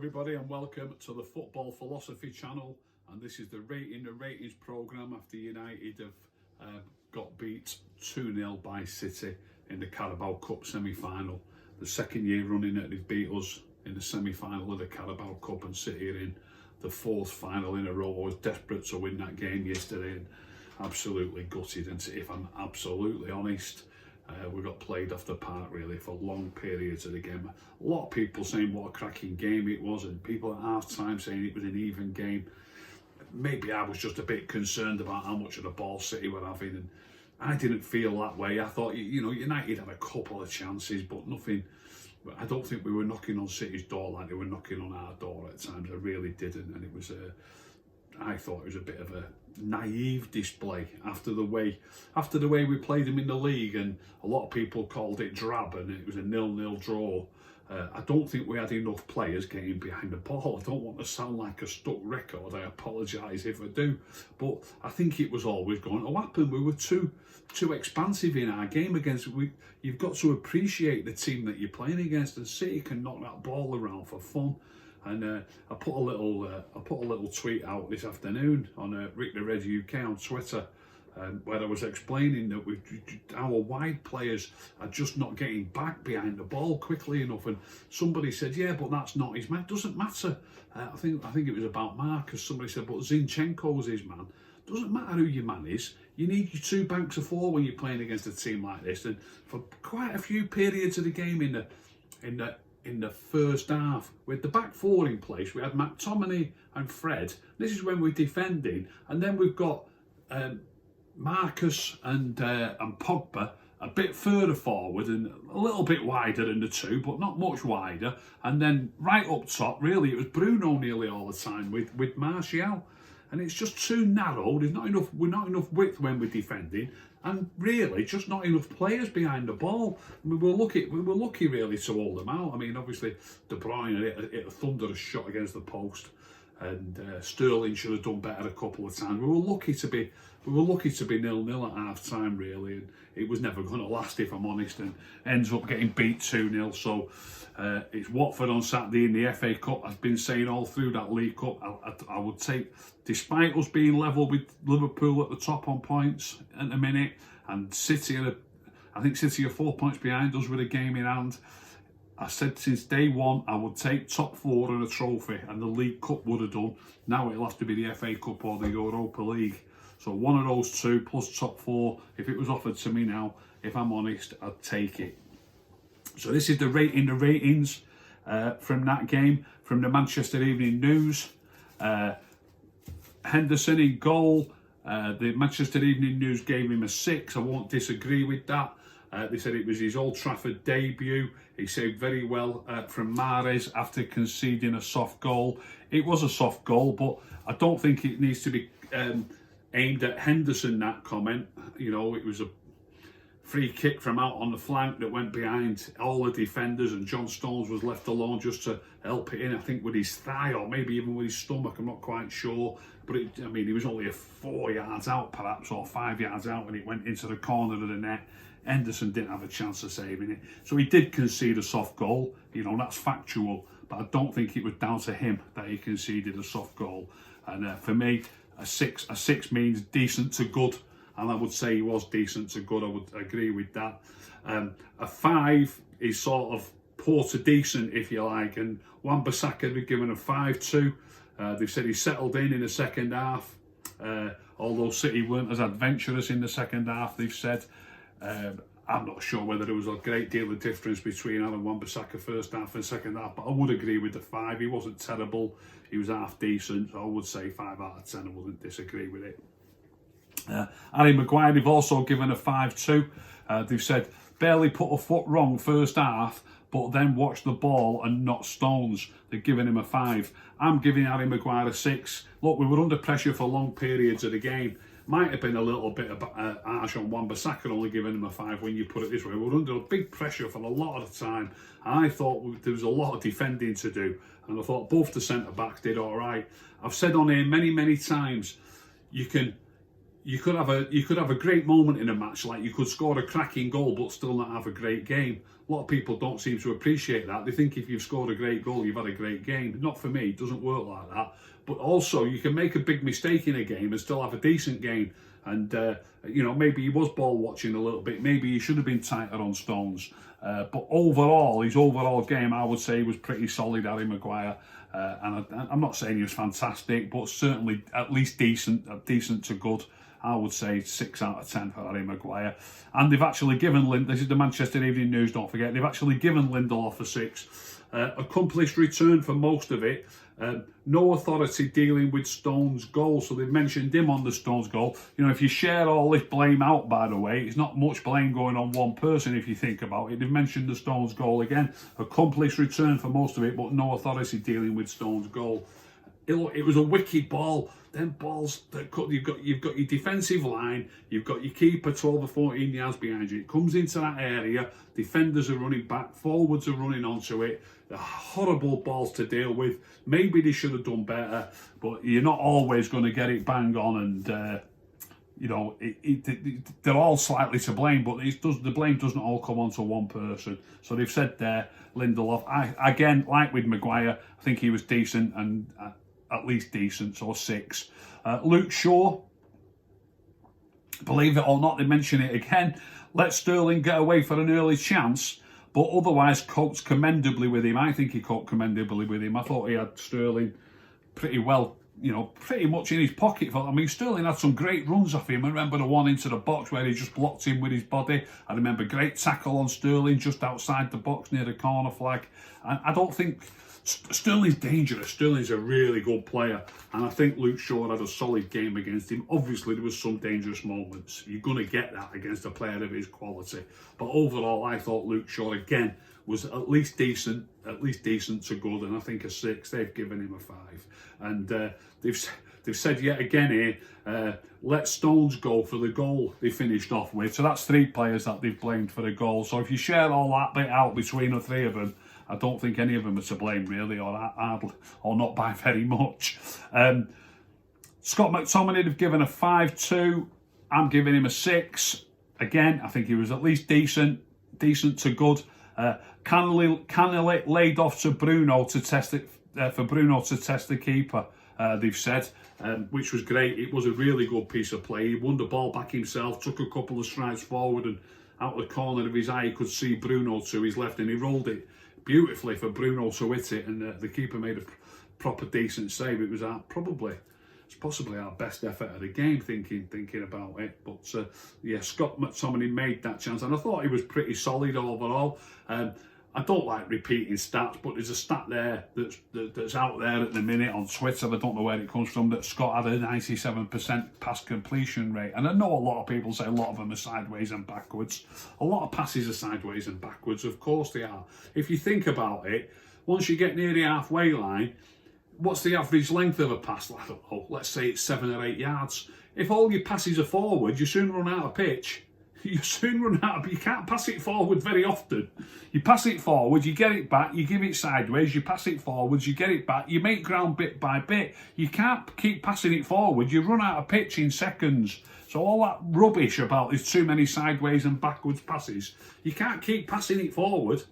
everybody, and welcome to the Football Philosophy channel. And this is the ratings programme after United have got beat 2-0 by City in the Carabou Cup semi-final. The second year running that they've beat us in the semi-final of the Carabou Cup, and City are in the fourth final in a row. I was desperate to win that game yesterday and absolutely gutted. And if I'm absolutely honest, we got played off the park really for long periods of the game. A lot of people saying what a cracking game it was, and people at half time saying it was an even game. Maybe I was just a bit concerned about how much of the ball City were having, and I didn't feel that way. I thought, United had a couple of chances, but nothing. I don't think we were knocking on City's door like they were knocking on our door at times. I really didn't, and it was I thought it was a bit of a naive display after the way we played them in the league, and a lot of people called it drab, and it was a 0-0 draw. I don't think we had enough players getting behind the ball. I don't want to sound like a stuck record. I apologise if I do, but I think it was always going to happen. We were too expansive in our game against. You've got to appreciate the team that you're playing against, and City can knock that ball around for fun. And I put a little tweet out this afternoon on Rick the Red UK on Twitter, where I was explaining that our wide players are just not getting back behind the ball quickly enough. And somebody said, "Yeah, but that's not his man." It doesn't matter. I think it was about Marcus. Somebody said, "But Zinchenko's his man." Doesn't matter who your man is. You need your two banks of four when you're playing against a team like this. And for quite a few periods of the game in the first half, with the back four in place, we had McTominay and Fred. This is when we're defending, and then we've got Marcus and Pogba a bit further forward and a little bit wider than the two, but not much wider. And then right up top, really, it was Bruno nearly all the time with Martial. And it's just too narrow. We're not enough width when we're defending, and really just not enough players behind the ball. I mean, we were lucky really to hold them out. I mean, obviously De Bruyne hit a thunderous shot against the post, and Sterling should have done better a couple of times. We were lucky to be 0-0 at half time really, and it was never going to last, if I'm honest, and ends up getting beat 2-0. So it's Watford on Saturday in the FA Cup. I've been saying all through that League Cup, I would take, despite us being level with Liverpool at the top on points at the minute, and City I think City are 4 points behind us with a game in hand. I said since day one I would take top four and a trophy, and the League Cup would have done. Now it'll have to be the FA Cup or the Europa League. So one of those two plus top four. If it was offered to me now, if I'm honest, I'd take it. So this is the ratings from that game, from the Manchester Evening News. Henderson in goal. The Manchester Evening News gave him a 6. I won't disagree with that. They said it was his Old Trafford debut. He saved very well from Mahrez after conceding a soft goal. It was a soft goal, but I don't think it needs to be aimed at Henderson, that comment. You know, it was a free kick from out on the flank that went behind all the defenders, and John Stones was left alone just to help it in, I think with his thigh or maybe even with his stomach, I'm not quite sure. But he was only 4 yards out perhaps, or 5 yards out, when it went into the corner of the net. Henderson didn't have a chance of saving it. So he did concede a soft goal, that's factual, but I don't think it was down to him that he conceded a soft goal. And for me, a six means decent to good, and I would say he was decent to good. I would agree with that. A 5 is sort of poor to decent, if you like, and Wan-Bissaka was given a 5-2. They've said he settled in the second half, although City weren't as adventurous in the second half, they've said. I'm not sure whether there was a great deal of difference between Aaron Wan-Bissaka first half and second half, but I would agree with the 5. He wasn't terrible, he was half decent, so I would say 5 out of 10. I wouldn't disagree with it. Harry Maguire, they've also given a 5-2. They've said barely put a foot wrong first half, but then watched the ball and not Stones. They've given him a 5. I'm giving Harry Maguire a 6. Look, we were under pressure for long periods of the game. Might have been a little bit harsh on Wan-Bissaka, only giving him a 5 when you put it this way. We were under big pressure for a lot of the time. I thought there was a lot of defending to do, and I thought both the centre-backs did all right. I've said on here many, many times, you can you could have a great moment in a match, like you could score a cracking goal but still not have a great game. A lot of people don't seem to appreciate that. They think if you've scored a great goal, you've had a great game. Not for me, it doesn't work like that. But also, you can make a big mistake in a game and still have a decent game. And, you know, maybe he was ball watching a little bit. Maybe he should have been tighter on Stones. But overall, his overall game, I would say, was pretty solid, Harry Maguire. And I'm not saying he was fantastic, but certainly at least decent to good. I would say 6 out of 10 for Harry Maguire. And they've actually given, this is the Manchester Evening News, don't forget, they've actually given Lindelof a 6. Accomplished return for most of it. No authority dealing with Stones' goal, so they've mentioned him on the Stones goal. You know, if you share all this blame out, by the way, it's not much blame going on one person if you think about it. They've mentioned the Stones goal again. Accomplished return for most of it, but no authority dealing with Stones' goal. It was a wicked ball. Them balls that cut, you've got your defensive line, you've got your keeper 12 or 14 yards behind you. It comes into that area, defenders are running back, forwards are running onto it. They're horrible balls to deal with. Maybe they should have done better, but you're not always going to get it bang on. And you know, they're all slightly to blame, but the blame doesn't all come onto one person. So they've said there, Lindelof. Again, like with Maguire, I think he was decent and. At least decent, so 6. Luke Shaw, believe it or not, they mention it again. Let Sterling get away for an early chance, but otherwise coped commendably with him. I think he coped commendably with him. I thought he had Sterling pretty well, you know, pretty much in his pocket. I mean, Sterling had some great runs off him. I remember the one into the box where he just blocked him with his body. I remember great tackle on Sterling just outside the box near the corner flag. And I don't think... Sterling's dangerous. Sterling's a really good player, and I think Luke Shaw had a solid game against him. Obviously, there was some dangerous moments. You're going to get that against a player of his quality. But overall, I thought Luke Shaw again was at least decent to good, and I think a 6. They've given him a 5, and they've said yet again here, let Stones go for the goal they finished off with. So that's 3 players that they've blamed for the goal. So if you share all that bit out between the 3 of them, I don't think any of them are to blame, really, or not by very much. Scott McTominay have given a 5-2. I'm giving him a 6. Again, I think he was at least decent to good. Canelli laid off to Bruno to test it, for Bruno to test the keeper, they've said, which was great. It was a really good piece of play. He won the ball back himself, took a couple of strides forward, and out the corner of his eye, he could see Bruno to his left, and he rolled it beautifully for Bruno to hit it, and the keeper made a proper decent save. It was possibly our best effort of the game, thinking about it. But yeah, Scott McTominay made that chance, and I thought he was pretty solid overall. I don't like repeating stats, but there's a stat there that's out there at the minute on Twitter. I don't know where it comes from, that Scott had a 97% pass completion rate. And I know a lot of people say a lot of them are sideways and backwards. A lot of passes are sideways and backwards, of course they are. If you think about it, once you get near the halfway line, what's the average length of a pass? I don't know, let's say it's 7 or 8 yards. If all your passes are forward, you soon run out of pitch. You can't pass it forward very often. You pass it forward, you get it back, you give it sideways, you pass it forwards, you get it back, you make ground bit by bit. You can't keep passing it forward, you run out of pitch in seconds. So all that rubbish about there's too many sideways and backwards passes, you can't keep passing it forward.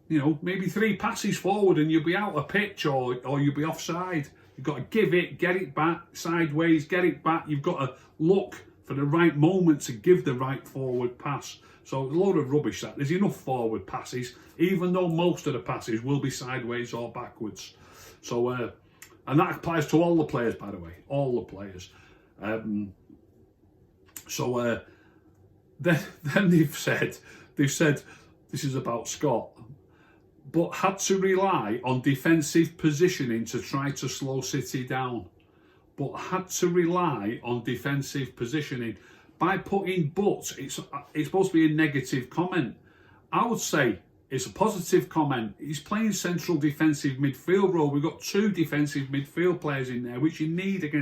You know, maybe 3 passes forward and you'll be out of pitch, or you'll be offside. You've got to give it, get it back, sideways, get it back. You've got to look for the right moment to give the right forward pass. So a load of rubbish that. There's enough forward passes, even though most of the passes will be sideways or backwards. So, and that applies to all the players, by the way, all the players. Then they've said, this is about Scott, but had to rely on defensive positioning to try to slow City down. But had to rely on defensive positioning. By putting but, it's supposed to be a negative comment. I would say it's a positive comment. He's playing central defensive midfield role. We've got 2 defensive midfield players in there, which you need it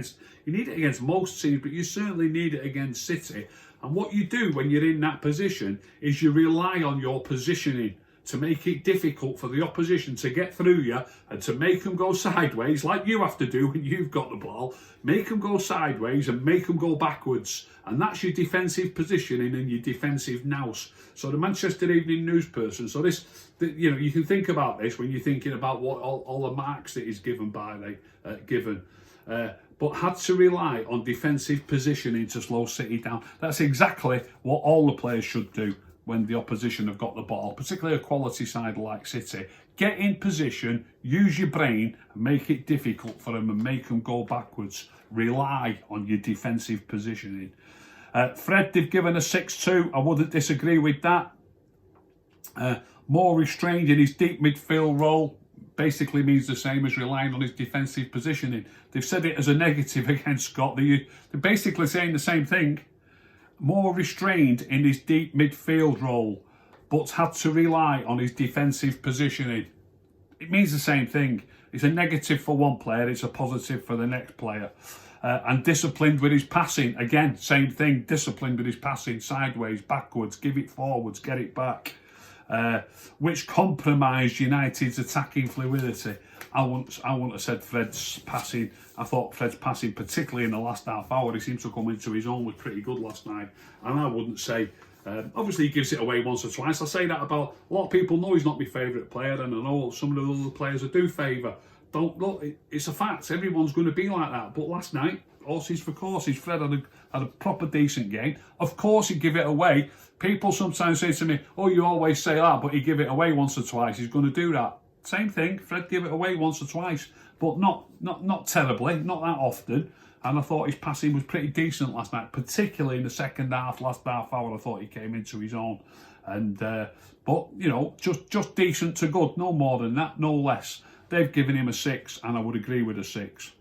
against most teams, but you certainly need it against City. And what you do when you're in that position is you rely on your positioning. to make it difficult for the opposition to get through you and to make them go sideways, like you have to do when you've got the ball. Make them go sideways and make them go backwards. And that's your defensive positioning and your defensive nous. So the Manchester Evening News person, so this, you can think about this when you're thinking about what all the marks that is given but had to rely on defensive positioning to slow City down. That's exactly what all the players should do when the opposition have got the ball, particularly a quality side like City. Get in position, use your brain, and make it difficult for them and make them go backwards. Rely on your defensive positioning. Fred, they've given a 6-2. I wouldn't disagree with that. More restrained in his deep midfield role basically means the same as relying on his defensive positioning. They've said it as a negative against Scott. They're basically saying the same thing. More restrained in his deep midfield role, but had to rely on his defensive positioning. It means the same thing. It's a negative for one player, it's a positive for the next player. And disciplined with his passing. Again, same thing. Disciplined with his passing, sideways, backwards, give it forwards, get it back. Which compromised United's attacking fluidity. I wouldn't have said Fred's passing. I thought Fred's passing, particularly in the last half hour, he seems to come into his own, was pretty good last night. And I wouldn't say, obviously he gives it away once or twice. I say that about, a lot of people know he's not my favourite player, and I know some of the other players I do favour. Don't look, it's a fact, everyone's going to be like that. But last night, horses for courses, Fred had a proper decent game. Of course he'd give it away. People sometimes say to me, oh, you always say that, but he give it away once or twice. He's going to do that. Same thing, Fred gave it away once or twice, but not terribly, not that often. And I thought his passing was pretty decent last night, particularly in the second half, last half hour. I thought he came into his own. And but, just decent to good, no more than that, no less. They've given him a 6, and I would agree with a 6.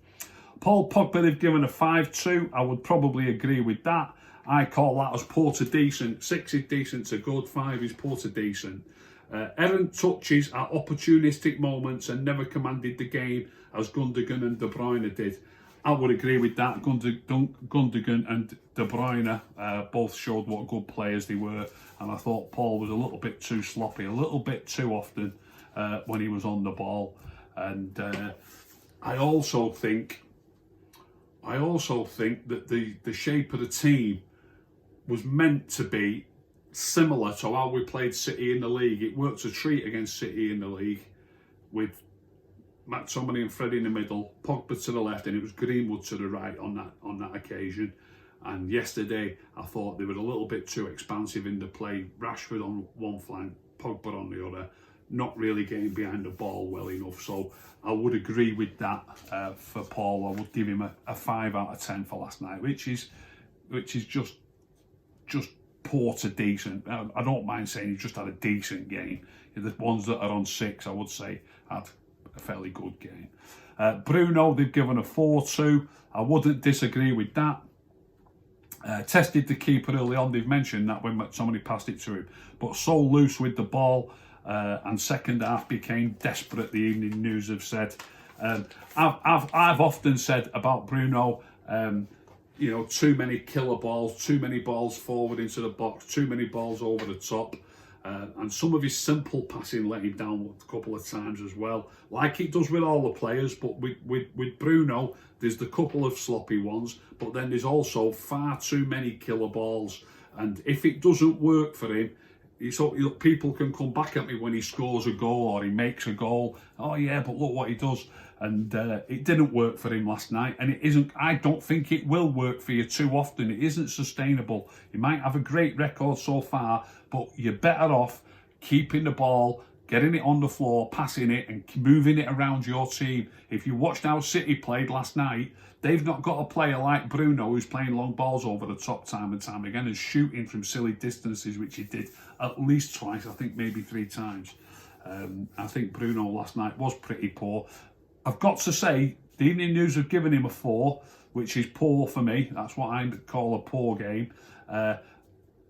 Paul Pogba, they've given a 5-2. I would probably agree with that. I call that as poor to decent. 6 is decent to good, 5 is poor to decent. Errant touches at opportunistic moments and never commanded the game as Gundogan and De Bruyne did. I would agree with that. Gundogan and De Bruyne both showed what good players they were, and I thought Paul was a little bit too sloppy, a little bit too often when he was on the ball. And I also think that the shape of the team was meant to be similar to how we played City in the league. It worked a treat against City in the league with McTominay and Fred in the middle, Pogba to the left, and it was Greenwood to the right on that occasion. And yesterday, I thought they were a little bit too expansive in the play. Rashford on one flank, Pogba on the other, not really getting behind the ball well enough. So I would agree with that for Paul. I would give him a 5 out of 10 for last night, which is just poor to decent. I don't mind saying he just had a decent game. The ones that are on 6, I would say, had a fairly good game. Bruno, they've given a 4-2. I wouldn't disagree with that. Tested the keeper early on. They've mentioned that when somebody passed it to him, but so loose with the ball, and second half became desperate. The Evening News have said. I've often said about Bruno, too many killer balls, too many balls forward into the box, too many balls over the top. And some of his simple passing let him down a couple of times as well, like it does with all the players. But with Bruno, there's the couple of sloppy ones, but then there's also far too many killer balls. And if it doesn't work for him, people can come back at me when he scores a goal or he makes a goal. Oh yeah, but look what he does. And it didn't work for him last night, and it isn't. I don't think it will work for you too often. It isn't sustainable. You might have a great record so far, but you're better off keeping the ball, getting it on the floor, passing it, and moving it around your team. If you watched how City played last night, they've not got a player like Bruno who's playing long balls over the top time and time again and shooting from silly distances, which he did at least twice, I think maybe 3 times. I think Bruno last night was pretty poor. I've got to say, the Evening News have given him a 4, which is poor for me. That's what I call a poor game.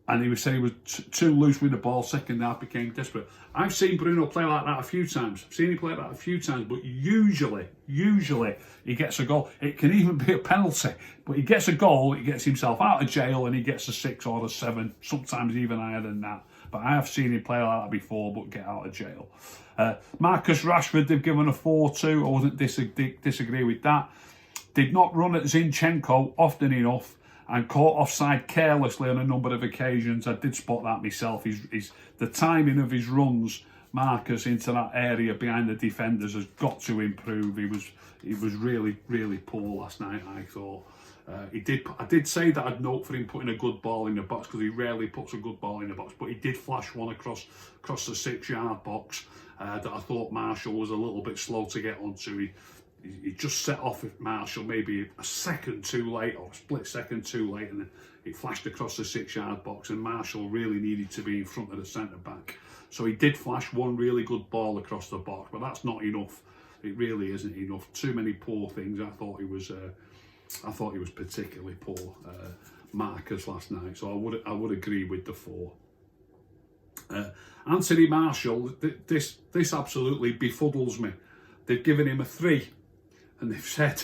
And he was saying he was too loose with the ball. Second half became desperate. I've seen Bruno play like that a few times. I've seen him play like that a few times, but usually he gets a goal. It can even be a penalty, but he gets a goal, he gets himself out of jail, and he gets a 6 or a 7, sometimes even higher than that. but I have seen him play like that before, but get out of jail. Marcus Rashford, they've given a 4-2. I wouldn't disagree with that. Did not run at Zinchenko often enough and caught offside carelessly on a number of occasions. I did spot that myself. The timing of his runs, Marcus, into that area behind the defenders has got to improve. He was really, really poor last night, I thought. I did say that I'd note for him putting a good ball in the box, because he rarely puts a good ball in the box, but he did flash one across the 6-yard box that I thought Marshall was a little bit slow to get onto. He just set off at Marshall maybe a second too late, or a split second too late, and it flashed across the 6-yard box, and Marshall really needed to be in front of the centre back. So he did flash one really good ball across the box, but that's not enough. It really isn't enough. Too many poor things. I thought he was particularly poor, Marcus, last night. So I would agree with the 4. Anthony Marshall, this absolutely befuddles me. They've given him a 3, and they've said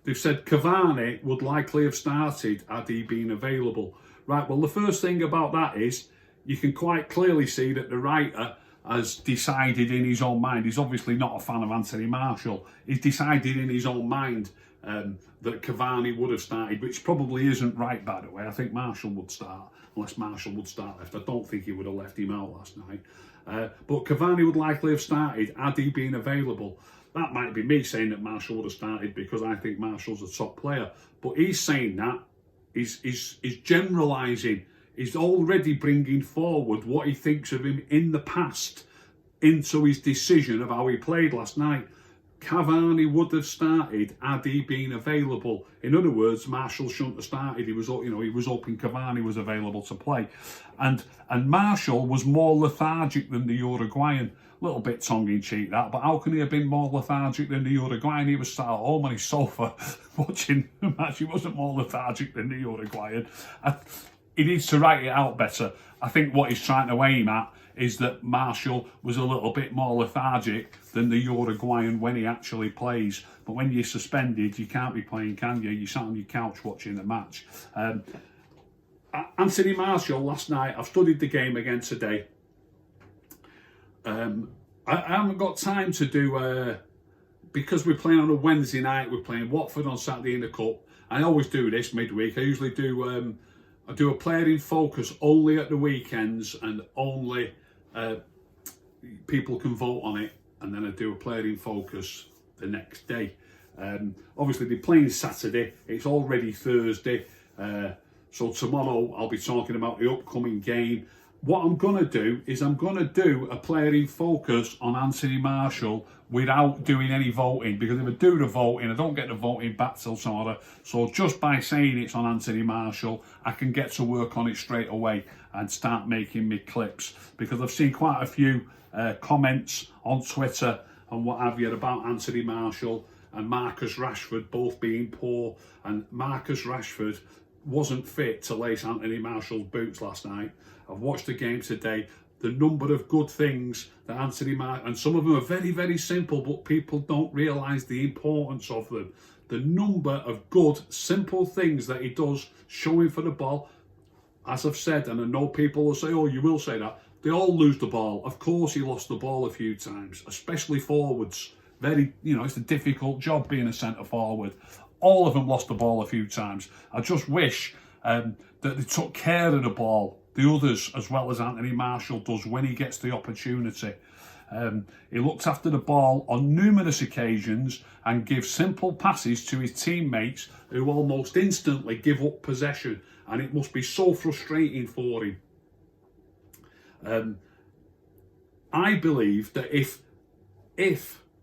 Cavani would likely have started had he been available. Right. Well, the first thing about that is you can quite clearly see that the writer has decided in his own mind. He's obviously not a fan of Anthony Marshall. He's decided in his own mind that Cavani would have started, which probably isn't right, by the way. I think Marshall would start, unless Marshall would start left. I don't think he would have left him out last night. But Cavani would likely have started had he been available. That might be me saying that Marshall would have started because I think Marshall's a top player. But he's saying that, he's generalising. He's already bringing forward what he thinks of him in the past into his decision of how he played last night. Cavani would have started had he been available. In other words, Marshall shouldn't have started. He was hoping Cavani was available to play, and Marshall was more lethargic than the Uruguayan. A little bit tongue-in-cheek that, but how can he have been more lethargic than the Uruguayan? He was sat at home on his sofa watching the match. He wasn't more lethargic than the Uruguayan. He needs to write it out better. I think what he's trying to aim at is that Marshall was a little bit more lethargic than the Uruguayan when he actually plays. But when you're suspended, you can't be playing, can you? You're sat on your couch watching the match. Anthony Marshall last night, I've studied the game again today. I haven't got time to do, because we're playing on a Wednesday night, we're playing Watford on Saturday in the Cup. I always do this midweek. I usually do I do a player in focus only at the weekends, and only people can vote on it, and then I do a player in focus the next day. Obviously they're playing Saturday, it's already Thursday, so tomorrow I'll be talking about the upcoming game. What I'm going to do is I'm going to do a player in focus on Anthony Marshall without doing any voting, because if I do the voting, I don't get the voting back till tomorrow. So just by saying it's on Anthony Marshall, I can get to work on it straight away and start making me clips, because I've seen quite a few comments on Twitter and what have you about Anthony Marshall and Marcus Rashford both being poor, and Marcus Rashford wasn't fit to lace Anthony Marshall's boots last night. I've watched the game today. The number of good things that Anthony Marshall, and some of them are very, very simple, but people don't realise the importance of them. The number of good, simple things that he does, showing for the ball. As I've said, and I know people will say, oh, you will say that, they all lose the ball. Of course he lost the ball a few times, especially forwards. It's a difficult job being a centre forward. All of them lost the ball a few times. I just wish that they took care of the ball, the others, as well as Anthony Marshall does when he gets the opportunity. He looks after the ball on numerous occasions and gives simple passes to his teammates who almost instantly give up possession, and it must be so frustrating for him. I believe that if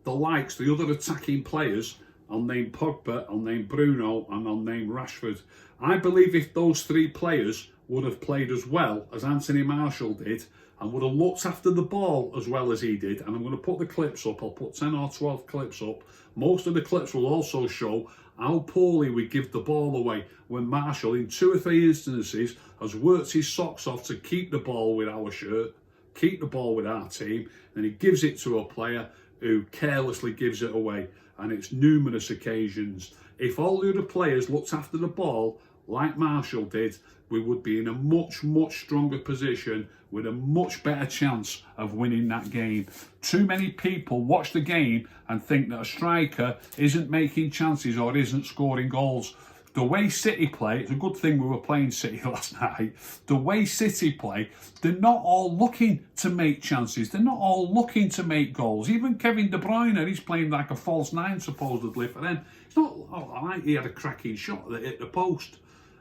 the other attacking players, I'll name Pogba, I'll name Bruno, and I'll name Rashford, I believe if those three players would have played as well as Anthony Marshall did, and would have looked after the ball as well as he did, and I'm going to put the clips up, I'll put 10 or 12 clips up. Most of the clips will also show how poorly we give the ball away when Marshall, in 2 or 3 instances, has worked his socks off to keep the ball with our shirt, keep the ball with our team, and he gives it to a player who carelessly gives it away, and it's numerous occasions. If all the other players looked after the ball like Marshall did, we would be in a much, much stronger position with a much better chance of winning that game. Too many people watch the game and think that a striker isn't making chances or isn't scoring goals. The way City play, it's a good thing we were playing City last night. The way City play, they're not all looking to make chances. They're not all looking to make goals. Even Kevin De Bruyne, he's playing like a false nine supposedly for them. It's not, he had a cracking shot that hit the post.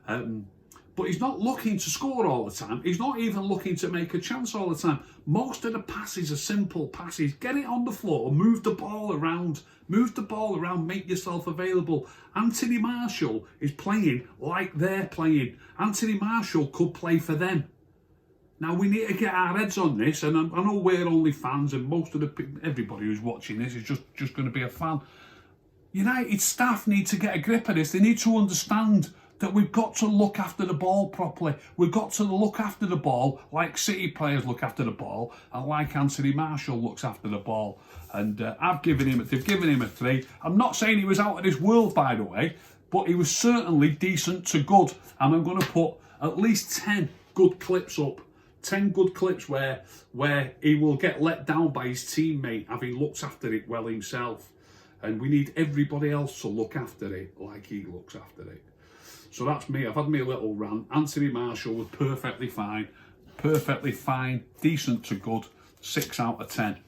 But he's not looking to score all the time. He's not even looking to make a chance all the time. Most of the passes are simple passes. Get it on the floor, move the ball around. Move the ball around, make yourself available. Anthony Marshall is playing like they're playing. Anthony Marshall could play for them. Now, we need to get our heads on this, and I know we're only fans, and most of everybody who's watching this is just going to be a fan. United staff need to get a grip of this. They need to understand that we've got to look after the ball properly. We've got to look after the ball like City players look after the ball and like Anthony Marshall looks after the ball. And they've given him a 3. I'm not saying he was out of this world, by the way, but he was certainly decent to good. And I'm going to put at least 10 good clips up. 10 good clips where he will get let down by his teammate, having looked after it well himself. And we need everybody else to look after it like he looks after it. So that's me. I've had me a little rant. Anthony Marshall was perfectly fine, decent to good, 6 out of 10.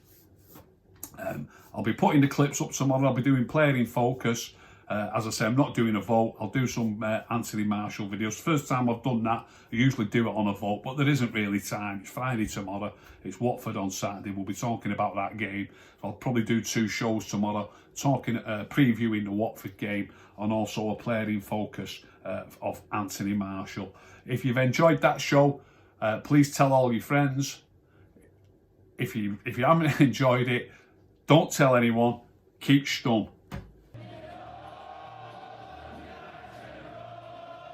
I'll be putting the clips up tomorrow. I'll be doing player in focus. As I say, I'm not doing a vote. I'll do some Anthony Marshall videos. First time I've done that. I usually do it on a vote, but there isn't really time. It's Friday tomorrow. It's Watford on Saturday. We'll be talking about that game. I'll probably do 2 shows tomorrow, previewing the Watford game, and also a player in focus of Anthony Marshall. If you've enjoyed that show, please tell all your friends. If you haven't enjoyed it, don't tell anyone. Keep stum.